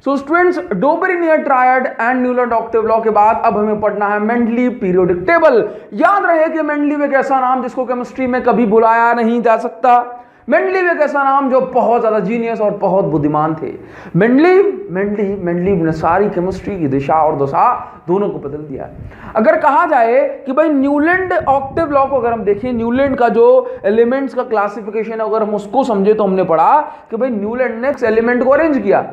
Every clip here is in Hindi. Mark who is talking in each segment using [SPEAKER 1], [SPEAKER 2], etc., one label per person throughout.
[SPEAKER 1] So students, Dobereiner triad and Newlands octave law के बाद अब हमें पढ़ना है मेंडलीव पीरियोडिक टेबल। याद रहे कि मेंडलीव एक ऐसा नाम जिसको केमिस्ट्री में कभी बुलाया नहीं जा सकता। मेंडलीव एक ऐसा नाम जो बहुत ज्यादा जीनियस और बहुत बुद्धिमान थे। मेंडलीव ने सारी केमिस्ट्री की दिशा और दशा दोनों को बदल दिया। अगर कहा जाए कि भाई न्यूलैंड ऑक्टेव लॉ को अगर हम देखें, न्यूलैंड का जो एलिमेंट्स का क्लासिफिकेशन अगर हम उसको समझे तो हमने पढ़ा कि भाई न्यूलैंड ने एलिमेंट को अरेंज किया,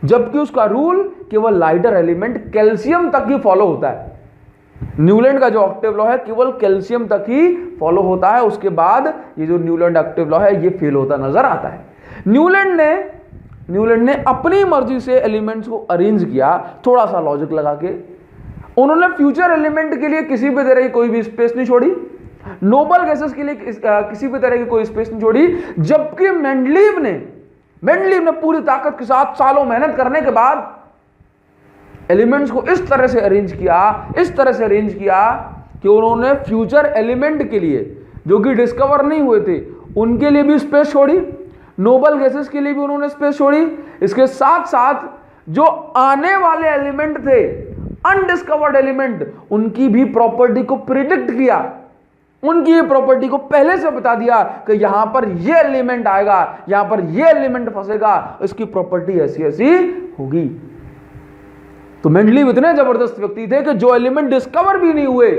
[SPEAKER 1] जबकि उसका रूल केवल लाइटर एलिमेंट कैल्शियम तक ही फॉलो होता है। न्यूलैंड का जो ऑक्टेव लॉ है केवल कैल्शियम तक ही फॉलो होता है, उसके बाद ये जो न्यूलैंड ऑक्टेव लॉ है ये फेल होता नजर आता है। न्यूलैंड ने अपनी मर्जी से एलिमेंट्स को अरेंज किया, थोड़ा सा लॉजिक लगा के। उन्होंने फ्यूचर एलिमेंट के लिए किसी भी तरह की कोई भी स्पेस नहीं छोड़ी, नोबल गैसेस के लिए किसी भी तरह की कोई स्पेस नहीं छोड़ी, जबकि मेंडलीव ने पूरी ताकत के साथ सालों मेहनत करने के बाद एलिमेंट्स को इस तरह से अरेंज किया कि उन्होंने फ्यूचर एलिमेंट के लिए जो कि डिस्कवर नहीं हुए थे उनके लिए भी स्पेस छोड़ी, नोबल गैसेस के लिए भी उन्होंने स्पेस छोड़ी। इसके साथ साथ जो आने वाले एलिमेंट थे, अनडिस्कवर्ड एलिमेंट, उनकी भी प्रॉपर्टी को प्रिडिक्ट किया, उनकी ये प्रॉपर्टी को पहले से बता दिया कि यहां पर ये एलिमेंट आएगा, यहां पर ये एलिमेंट फंसेगा, इसकी प्रॉपर्टी ऐसी ऐसी होगी। तो मेंडलीव इतने जबरदस्त व्यक्ति थे कि जो एलिमेंट डिस्कवर भी नहीं हुए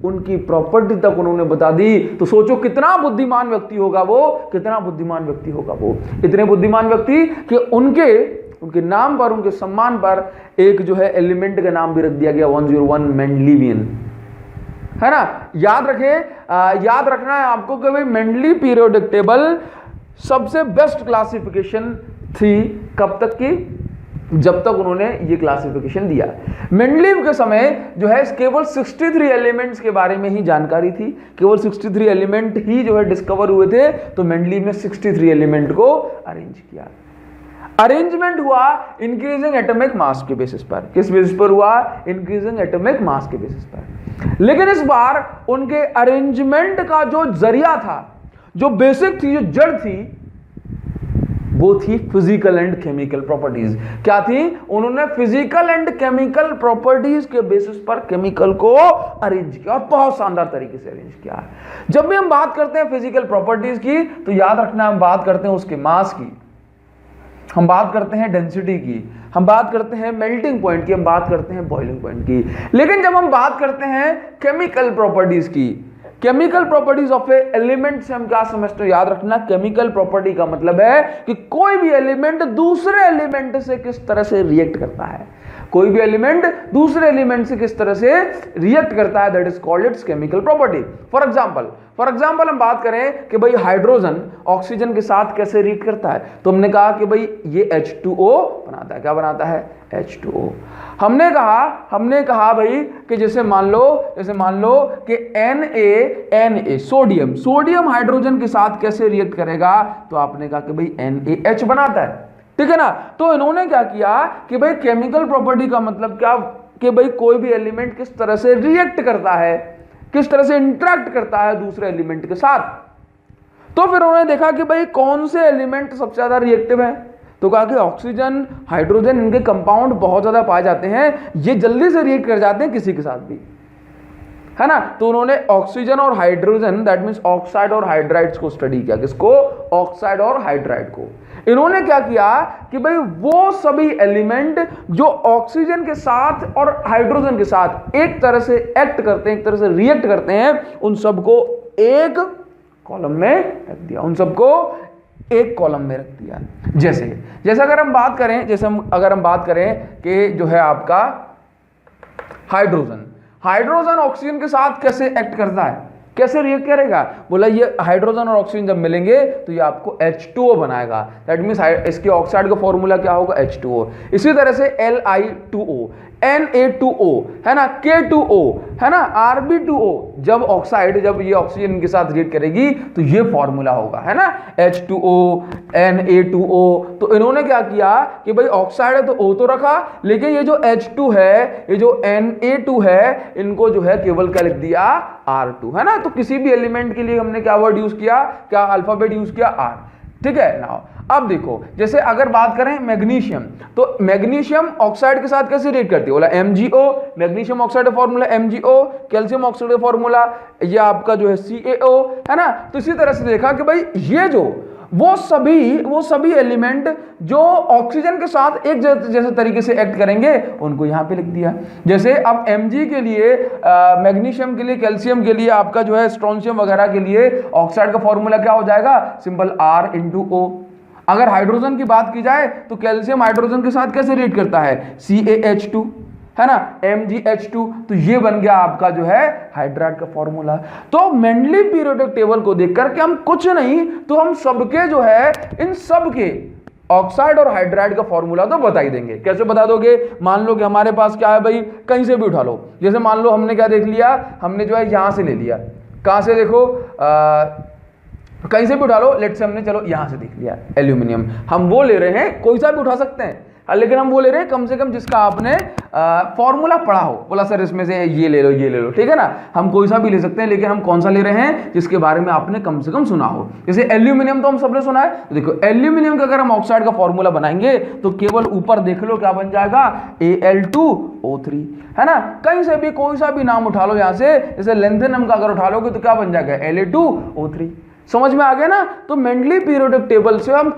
[SPEAKER 1] उनकी प्रॉपर्टी तक उन्होंने बता दी। तो सोचो कितना बुद्धिमान व्यक्ति होगा वो, इतने बुद्धिमान व्यक्ति कि उनके नाम पर, उनके सम्मान पर एक जो है एलिमेंट का नाम भी रख दिया गया 101 मेंडलीवियन, है ना। याद रखना है आपको कि भाई मेंडलीव पीरियोडिक टेबल सबसे बेस्ट क्लासिफिकेशन थी कब तक की, जब तक उन्होंने ये क्लासिफिकेशन दिया। मेंडलीव के समय जो है केवल 63 एलिमेंट्स के बारे में ही जानकारी थी, केवल 63 एलिमेंट ही जो है डिस्कवर हुए थे। तो मेंडलीव ने 63 एलिमेंट को अरेंज किया। अरेंजमेंट हुआ इंक्रीजिंग एटॉमिक मास के बेसिस पर। किस बेसिस पर हुआ? इंक्रीजिंग एटॉमिक मास के बेसिस पर। लेकिन इस बार उनके अरेंजमेंट का जो जरिया था, जो बेसिक थी, जो जड़ थी, वो थी फिजिकल एंड केमिकल प्रॉपर्टीज। क्या थी? उन्होंने फिजिकल एंड केमिकल प्रॉपर्टीज के बेसिस पर केमिकल को अरेंज किया और बहुत शानदार तरीके से अरेंज किया। जब भी हम बात करते हैं फिजिकल प्रॉपर्टीज की तो याद रखना हम बात करते हैं उसके मास की, हम बात करते हैं डेंसिटी की, हम बात करते हैं मेल्टिंग पॉइंट की, हम बात करते हैं बॉइलिंग पॉइंट की। लेकिन जब हम बात करते हैं केमिकल प्रॉपर्टीज की, chemical properties of A element से हम क्या समझते हैं? याद रखना, केमिकल प्रॉपर्टी का मतलब है कि कोई भी एलिमेंट दूसरे एलिमेंट से किस तरह से रिएक्ट करता है, कोई भी एलिमेंट दूसरे एलिमेंट से किस तरह से रिएक्ट करता है, that is called its chemical property. For example हम बात करें कि भाई हाइड्रोजन ऑक्सीजन के साथ कैसे रिएक्ट करता है, तो हमने कहा कि भाई ये H2O बनाता है। क्या बनाता है? H2O। हमने कहा भाई कि जैसे मान लो कि Na सोडियम हाइड्रोजन के साथ कैसे रिएक्ट करेगा, तो आपने कहा कि भाई NaH बनाता है, ठीक है ना। तो इन्होंने क्या किया कि भाई केमिकल प्रॉपर्टी का मतलब क्या कि भाई कोई भी एलिमेंट किस तरह से रिएक्ट करता है, किस तरह से इंटरेक्ट करता है दूसरे एलिमेंट के साथ। तो फिर उन्होंने देखा कि भाई कौन से एलिमेंट सबसे ज्यादा रिएक्टिव है, तो कहा कि ऑक्सीजन, हाइड्रोजन, इनके कंपाउंड बहुत ज्यादा पाए जाते हैं, ये जल्दी से रिएक्ट कर जाते हैं किसी के साथ भी, है ना। तो उन्होंने ऑक्सीजन और हाइड्रोजन, दैट मींस ऑक्साइड और हाइड्राइड्स को स्टडी किया। किसको? ऑक्साइड और हाइड्राइड को। इन्होंने क्या किया कि भाई वो सभी एलिमेंट जो ऑक्सीजन के साथ और हाइड्रोजन के साथ एक तरह से एक्ट करते हैं, एक तरह से रिएक्ट करते हैं, उन सबको एक कॉलम में रख दिया, जैसे अगर हम बात करें कि जो है आपका हाइड्रोजन ऑक्सीजन के साथ कैसे एक्ट करता है, कैसे रिएक्ट करेगा? बोला ये हाइड्रोजन और ऑक्सीजन जब मिलेंगे तो ये आपको H2O बनाएगा। दैट मींस इसके ऑक्साइड का फॉर्मूला क्या होगा? H2O। इसी तरह से Li2O, Na2O, है ना, K2O, है ना, Rb2O। जब ये ऑक्सीजन के साथ रिएक्ट करेगी तो ये फॉर्मूला होगा, है ना, H2O, Na2O। तो इन्होंने क्या किया कि भाई ऑक्साइड है तो O तो रखा, लेकिन ये जो H2 है, ये जो Na2 है, इनको जो है केवल क्या लिख दिया? R2, है ना। तो किसी भी एलिमेंट के लिए हमने क्या वर्ड यूज किया, क्या अल्फाबेट यूज किया? R। ठीक है ना। अब देखो जैसे अगर बात करें मैग्नीशियम, तो मैग्नीशियम ऑक्साइड के साथ कैसे रिएक्ट करती है, बोला MgO, मैग्नीशियम ऑक्साइड का फॉर्मूला MgO, कैल्शियम ऑक्साइड का फॉर्मूला ये आपका जो है CaO है ना। तो इसी तरह से देखा कि भाई ये जो वो सभी एलिमेंट जो ऑक्सीजन के साथ एक जैसे तरीके से एक्ट करेंगे उनको यहां पे लिख दिया। जैसे अब Mg के लिए, मैग्नीशियम के लिए, कैल्शियम के लिए, आपका जो है स्ट्रोंशियम वगैरह के लिए ऑक्साइड का फॉर्मूला क्या हो जाएगा, सिंपल R×O। अगर हाइड्रोजन की बात की जाए तो कैल्शियम हाइड्रोजन के साथ कैसे रिएक्ट करता है, CaH2 है ना, MgH2। तो ये बन गया आपका जो है हाइड्राइड का फॉर्मूला। तो मेंडली पीरियोडिक टेबल को देखकर के हम कुछ नहीं तो हम सबके जो है इन सब के ऑक्साइड और हाइड्राइड का फॉर्मूला तो बता ही देंगे। कैसे बता दोगे, मान लो कि हमारे पास क्या है भाई, कहीं से भी उठा लो। जैसे मान लो हमने क्या देख लिया, हमने जो है यहां से ले लिया, कहां से देखो, कहीं से भी उठा लो, लेट से हमने चलो यहां से देख लिया एल्यूमिनियम, हम वो ले रहे हैं, कोई सा भी उठा सकते हैं, लेकिन हम वो ले रहे हैं कम से कम जिसका आपने फॉर्मूला पढ़ा हो। बोला सर इसमें से ये ले लो, ठीक है ना। हम कोई सा भी ले सकते हैं, लेकिन हम कौन सा ले रहे हैं, जिसके बारे में आपने कम से कम सुना हो। जैसे एल्यूमिनियम तो हम सबने सुना है, तो देखो एल्यूमिनियम का अगर हम ऑक्साइड का फॉर्मूला बनाएंगे तो केवल ऊपर देख लो क्या बन जाएगा, Al2O3 है ना। कहीं से भी कोई सा भी नाम उठा लो यहाँ से, जैसे लेंथेनम का अगर उठा लोगे तो क्या बन जाएगा, La2O3। समझ में आ गया ना। तो मेंडली पीरियोडिक टेबल से हम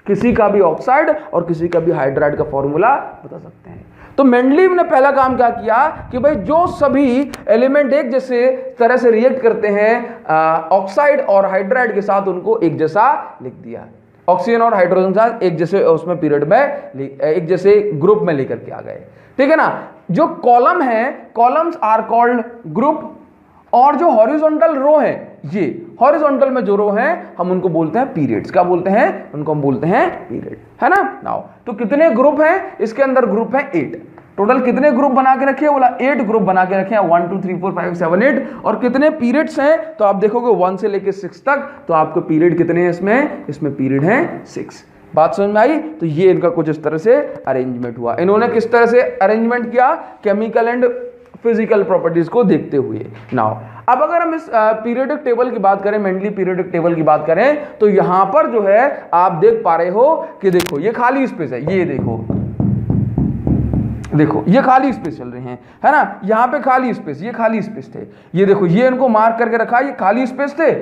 [SPEAKER 1] किसी का भी ऑक्साइड और किसी का भी हाइड्राइड का फॉर्मूला बता सकते हैं। तो मेंडलीव ने पहला काम क्या किया कि भाई जो सभी एलिमेंट एक जैसे तरह से रिएक्ट करते हैं ऑक्साइड और हाइड्राइड के साथ, उनको एक जैसा लिख दिया। ऑक्सीजन और हाइड्रोजन के साथ एक जैसे उसमें पीरियड में एक जैसे ग्रुप में लेकर के आ गए, ठीक है ना। जो कॉलम है, कॉलम्स आर कॉल्ड ग्रुप, और जो हॉरिजॉन्टल रो है, ये हॉरिजॉन्टल में जो रो हैं हम उनको बोलते हैं पीरियड्स। क्या बोलते हैं, उनको हम बोलते हैं पीरियड, है ना। नाउ तो कितने ग्रुप हैं, इसके अंदर ग्रुप है 8। टोटल कितने ग्रुप बना के रखे, बोला 8 ग्रुप बना के रखे हैं, 1 2 3 4 5 7 8। और कितने पीरियड्स हैं, तो आप देखोगे 1 से लेके 6 तक, तो आपको पीरियड कितने हैं इसमें पीरियड है 6। बात समझ में आई। तो ये इनका कुछ इस तरह से अरेंजमेंट हुआ। इन्होंने किस तरह से अरेंजमेंट किया, केमिकल एंड फिजिकल प्रॉपर्टीज को देखते हुए। नाउ अब अगर हम इस पीरियोडिक टेबल की बात करें, मेंडली पीरियोडिक टेबल की बात करें, तो यहां पर जो है आप देख पा रहे हो कि देखो ये खाली स्पेस है, ये देखो ये खाली स्पेस चल रहे हैं, है ना। यहां पे खाली स्पेस, ये खाली स्पेस थे, ये देखो ये इनको मार्क करके रखा, ये खाली स्पेस थे,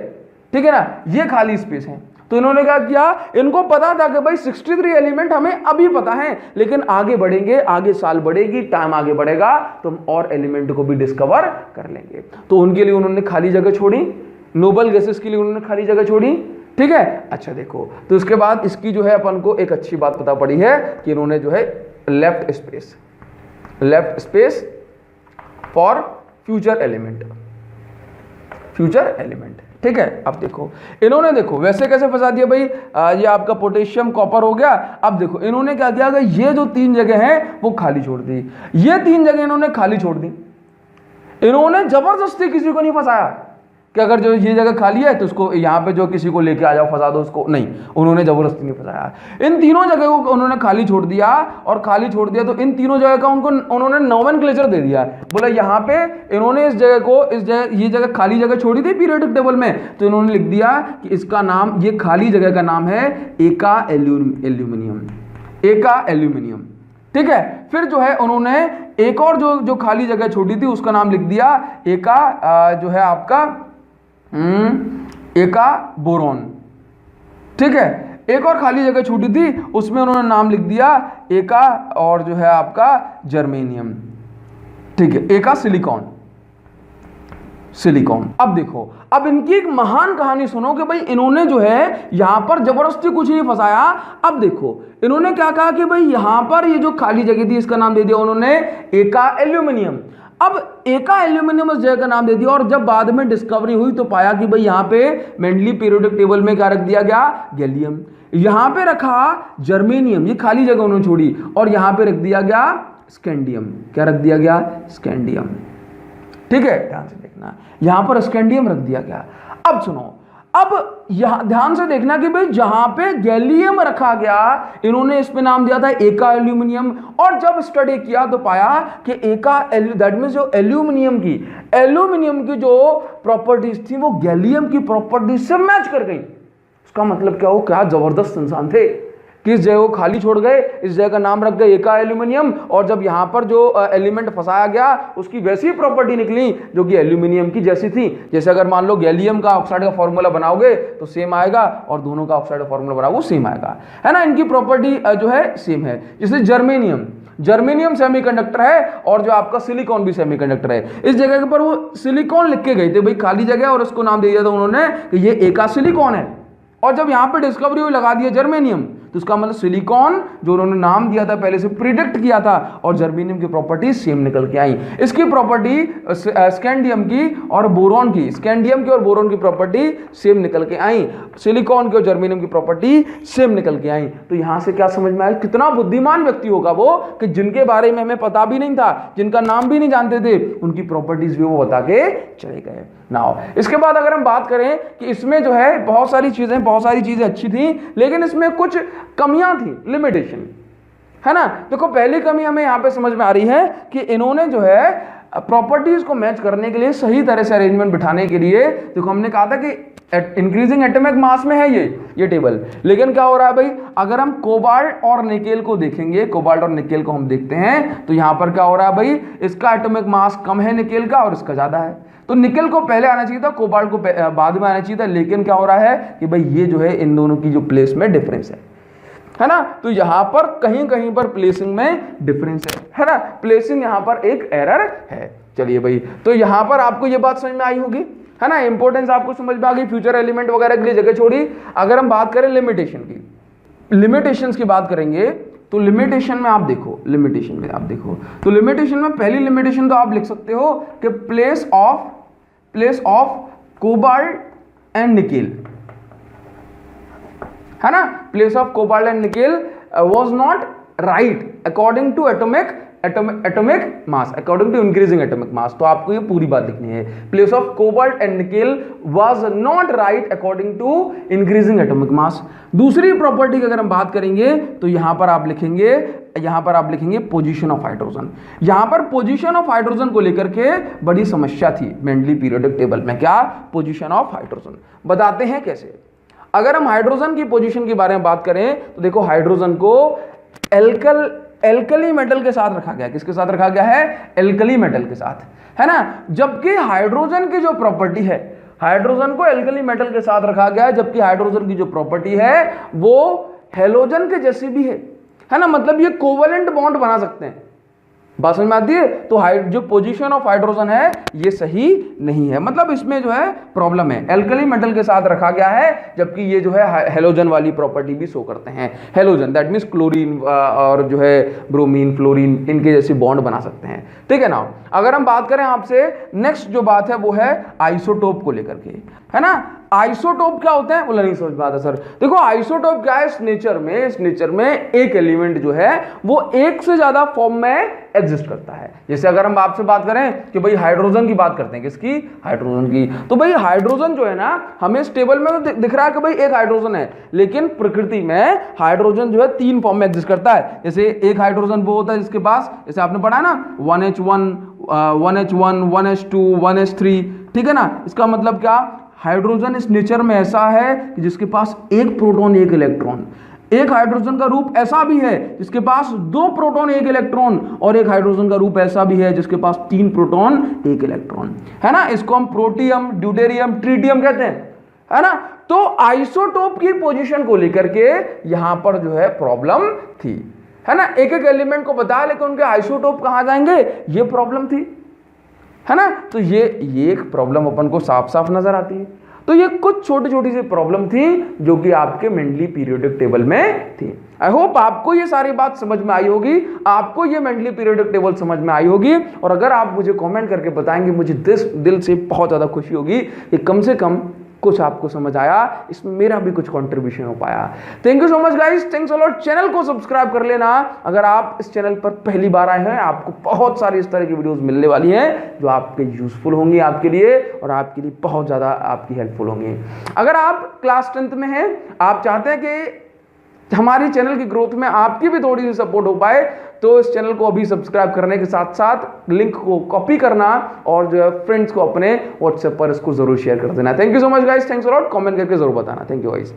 [SPEAKER 1] ठीक है ना, ये खाली स्पेस है। तो इन्होंने क्या किया, इनको पता था कि भाई 63 एलिमेंट हमें अभी पता है, लेकिन आगे बढ़ेंगे, आगे साल बढ़ेगी, टाइम आगे बढ़ेगा, तो हम और एलिमेंट को भी डिस्कवर कर लेंगे। तो उनके लिए उन्होंने खाली जगह छोड़ी, नोबल गैसेस के लिए उन्होंने खाली जगह छोड़ी, ठीक है। अच्छा देखो, तो उसके बाद इसकी जो है अपन को एक अच्छी बात पता पड़ी है कि इन्होंने जो है left space for future element, ठीक है। अब देखो इन्होंने, देखो वैसे कैसे फंसा दिया भाई, ये आपका पोटेशियम कॉपर हो गया। अब देखो इन्होंने क्या किया, ये जो 3 जगह हैं वो खाली छोड़ दी, ये 3 जगह इन्होंने खाली छोड़ दी। इन्होंने जबरदस्ती किसी को नहीं फंसाया कि अगर जो ये जगह खाली है तो उसको यहाँ पे जो किसी को लेके आ जाओ फंसा दो उसको, नहीं, उन्होंने जबरदस्ती नहीं फंसाया। इन तीनों जगह को उन्होंने खाली छोड़ दिया, और खाली छोड़ दिया तो इन तीनों जगह का उन्होंने नोमेनक्लेचर दे दिया। बोला यहाँ पे इन्होंने इस जगह को, ये जगह खाली जगह छोड़ी थी पीरियोडिक टेबल में, तो इन्होंने लिख दिया कि इसका नाम, ये खाली जगह का नाम है एका एल्यूमिनियम, ठीक है। फिर जो है उन्होंने एक और जो खाली जगह छोड़ी थी उसका नाम लिख दिया एका जो है आपका एका बोरॉन, ठीक है। एक और खाली जगह छूटी थी उसमें उन्होंने नाम लिख दिया एका, और जो है आपका जर्मेनियम, ठीक है, एका सिलिकॉन। अब देखो, अब इनकी एक महान कहानी सुनो कि भाई इन्होंने जो है यहां पर जबरदस्ती कुछ नहीं फंसाया। अब देखो इन्होंने क्या कहा कि भाई यहां पर ये जो खाली जगह थी इसका नाम दे दिया उन्होंने एका एल्यूमिनियम। अब एका एल्यूमिनियम उस जगह का नाम दे दिया, और जब बाद में डिस्कवरी हुई तो पाया कि भाई यहाँ पे मेंडली पीरियोडिक टेबल में क्या रख दिया गया, गैलियम। यहाँ पे रखा जर्मेनियम, ये खाली जगह उन्होंने छोड़ी, और यहाँ पे रख दिया गया स्कैंडियम। क्या रख दिया गया, स्कैंडियम, ठीक है, ध्यान से देखना, यहाँ पर स्कैंडियम रख दिया गया। अब सुनो, अब यहां ध्यान से देखना कि भाई जहां पे गैलियम रखा गया इन्होंने इस पे नाम दिया था एका एल्यूमिनियम, और जब स्टडी किया तो पाया कि एका दैट मींस जो एल्यूमिनियम की जो प्रॉपर्टीज थी वो गैलियम की प्रॉपर्टीज से मैच कर गई। उसका मतलब क्या, वो क्या जबरदस्त इंसान थे कि इस जगह को खाली छोड़ गए, इस जगह का नाम रख गए एका एल्यूमिनियम, और जब यहाँ पर जो एलिमेंट फंसाया गया उसकी वैसी प्रॉपर्टी निकली जो कि एल्यूमिनियम की जैसी थी। जैसे अगर मान लो गैलियम का ऑक्साइड का फॉर्मूला बनाओगे तो सेम आएगा, और दोनों का ऑक्साइड का फॉर्मूला बनाओगे सेम आएगा, है ना, इनकी प्रॉपर्टी जो है सेम है। जैसे जर्मेनियम सेमीकंडक्टर है, और जो आपका सिलिकॉन भी सेमीकंडक्टर है। इस जगह पर वो सिलिकॉन लिख के गए थे भाई, खाली जगह, और उसको नाम दे दिया था उन्होंने कि ये एका सिलिकॉन है। और जब यहाँ पे डिस्कवरी हुई लगा दिया जर्मेनियम, तो उसका मतलब सिलिकॉन जो उन्होंने नाम दिया था पहले से प्रिडिक्ट किया था, और जर्मेनियम की प्रॉपर्टी सेम निकल के आई। इसकी प्रॉपर्टी स्कैंडियम की और बोरॉन की, स्कैंडियम की और बोरॉन की प्रॉपर्टी सेम निकल के आई, सिलिकॉन की और जर्मेनियम की प्रॉपर्टी सेम निकल के आई। तो यहां से क्या समझ में आया, कितना बुद्धिमान व्यक्ति होगा वो कि जिनके बारे में हमें पता भी नहीं था, जिनका नाम भी नहीं जानते थे, उनकी प्रॉपर्टीज भी वो बता के चले गए। नाउ इसके बाद अगर हम बात करें कि इसमें जो है बहुत सारी चीजें अच्छी थी, लेकिन इसमें कुछ कमियां थी, लिमिटेशन, है ना। देखो पहली कमी हमें यहां पे समझ में आ रही है कि इन्होंने जो है प्रॉपर्टीज को मैच करने के लिए, सही तरह से अरेंजमेंट बिठाने के लिए, देखो हमने कहा था कि इंक्रीजिंग एटॉमिक मास में है ये टेबल, लेकिन क्या हो रहा है भाई, अगर हम कोबाल्ट और निकेल को देखेंगे, कोबाल्ट और निकेल को हम देखते हैं, तो यहां पर क्या हो रहा है भाई, इसका एटॉमिक मास कम है निकेल का, और इसका ज्यादा है। तो निकेल को पहले आना चाहिए था, कोबाल्ट को बाद में आना चाहिए था, लेकिन क्या हो रहा है कि भाई ये जो है इन दोनों की जो प्लेस में डिफरेंस है ना। तो यहां पर कहीं कहीं पर प्लेसिंग में डिफरेंस है ना, प्लेसिंग यहां पर एक एरर है। चलिए भाई, तो यहां पर आपको ये बात समझ में आई होगी, है ना, इंपॉर्टेंस आपको समझ में आ गई, फ्यूचर एलिमेंट वगैरह के लिए जगह छोड़ी। अगर हम बात करें लिमिटेशन की, लिमिटेशंस की बात करेंगे, तो लिमिटेशन में आप देखो, तो लिमिटेशन में पहली लिमिटेशन तो आप लिख सकते हो कि place of cobalt and nickel, है ना, place of cobalt and nickel was not right according to atomic mass, according to increasing atomic mass. तो आपको ये पूरी बात लिखनी है, place of cobalt and nickel was not right according to increasing atomic mass. दूसरी प्रॉपर्टी की अगर हम बात करेंगे तो यहां पर आप लिखेंगे पोजीशन ऑफ हाइड्रोजन। यहां पर पोजीशन ऑफ हाइड्रोजन को लेकर के बड़ी समस्या थी मेंडली पीरियोडिक टेबल में। क्या पोजीशन ऑफ हाइड्रोजन, बताते हैं कैसे। अगर हम हाइड्रोजन की पोजीशन के बारे में बात करें तो देखो, हाइड्रोजन को एल्कली मेटल के साथ रखा गया। किसके साथ रखा गया है, एल्कली मेटल के साथ, है ना। जबकि हाइड्रोजन की जो प्रॉपर्टी है, हाइड्रोजन को एल्कली मेटल के साथ रखा गया है, जबकि हाइड्रोजन की जो प्रॉपर्टी है वो हेलोजन के जैसी भी है ना, मतलब ये कोवेलेंट बॉन्ड बना सकते हैं। बात समझ में आती है। तो जो पोजीशन ऑफ हाइड्रोजन है ये सही नहीं है, मतलब इसमें जो है प्रॉब्लम है, एल्कली मेटल के साथ रखा गया है, जबकि ये जो है हेलोजन वाली प्रॉपर्टी भी शो करते हैं। हेलोजन दैट मींस क्लोरीन और जो है ब्रोमीन, फ्लोरीन, इनके जैसे बॉन्ड बना सकते हैं, ठीक है ना। अगर हम बात करें आपसे, नेक्स्ट जो बात है वो है आइसोटोप को लेकर के, है ना। आइसोटोप क्या होता है, बोला नहीं समझ में आता सर। देखो आइसोटोप क्या है, इस नेचर में एक एलिमेंट जो है वो एक से ज्यादा फॉर्म में एग्जिस्ट करता है। जैसे अगर हम आपसे बात करें कि भाई हाइड्रोजन की बात करते हैं, किसकी, हाइड्रोजन की, तो भाई हाइड्रोजन जो है ना, हमें इस टेबल में तो दिख रहा है कि भाई एक हाइड्रोजन है, लेकिन प्रकृति में हाइड्रोजन जो है 3 फॉर्म में एग्जिस्ट करता है। जैसे एक हाइड्रोजन वो होता है जिसके पास, जैसे आपने पढ़ा ना 1H1, 1H2, 1H3, ठीक है ना। इसका मतलब क्या, हाइड्रोजन इस नेचर में ऐसा है कि जिसके पास एक प्रोटॉन एक इलेक्ट्रॉन। एक हाइड्रोजन का रूप ऐसा भी है जिसके पास 2 प्रोटॉन 1 इलेक्ट्रॉन, और एक हाइड्रोजन का रूप ऐसा भी है जिसके पास 3 प्रोटॉन 1 इलेक्ट्रॉन, है ना। इसको हम प्रोटियम, ड्यूटेरियम, ट्रिटियम कहते हैं, है ना। तो आइसोटोप की पोजीशन को लेकर के यहां पर जो है प्रॉब्लम थी, है ना। एक एक एलिमेंट को बताया, लेकिन उनके आइसोटोप कहां जाएंगे, ये प्रॉब्लम थी, है ना। तो ये एक प्रॉब्लम अपन को साफ साफ नजर आती है। तो ये कुछ छोटी छोटी सी प्रॉब्लम थी जो कि आपके मेंडली पीरियोडिक टेबल में थी। आई होप आपको ये सारी बात समझ में आई होगी, आपको ये मेंडली पीरियोडिक टेबल समझ में आई होगी। और अगर आप मुझे कमेंट करके बताएंगे, मुझे दिल से बहुत ज्यादा खुशी होगी कि कम से कम कुछ आपको समझ आया, इसमें मेरा भी कुछ कंट्रीब्यूशन हो पाया। Thank you so much guys, thanks a lot. Channel को सब्सक्राइब कर लेना अगर आप इस चैनल पर पहली बार आए हैं। आपको बहुत सारी इस तरह की वीडियोस मिलने वाली हैं जो आपके यूजफुल होंगी आपके लिए, और आपके लिए बहुत ज़्यादा आपकी हेल्पफुल होंगी। अगर आप क्लास 10th में हैं, आप चाहते हैं कि हमारी चैनल की ग्रोथ में आपकी भी थोड़ी सी सपोर्ट हो पाए, तो इस चैनल को अभी सब्सक्राइब करने के साथ साथ लिंक को कॉपी करना और जो है फ्रेंड्स को अपने व्हाट्सएप पर इसको जरूर शेयर कर देना। Thank you so much guys, thanks a lot, comment करके जरूर बताना। Thank you guys.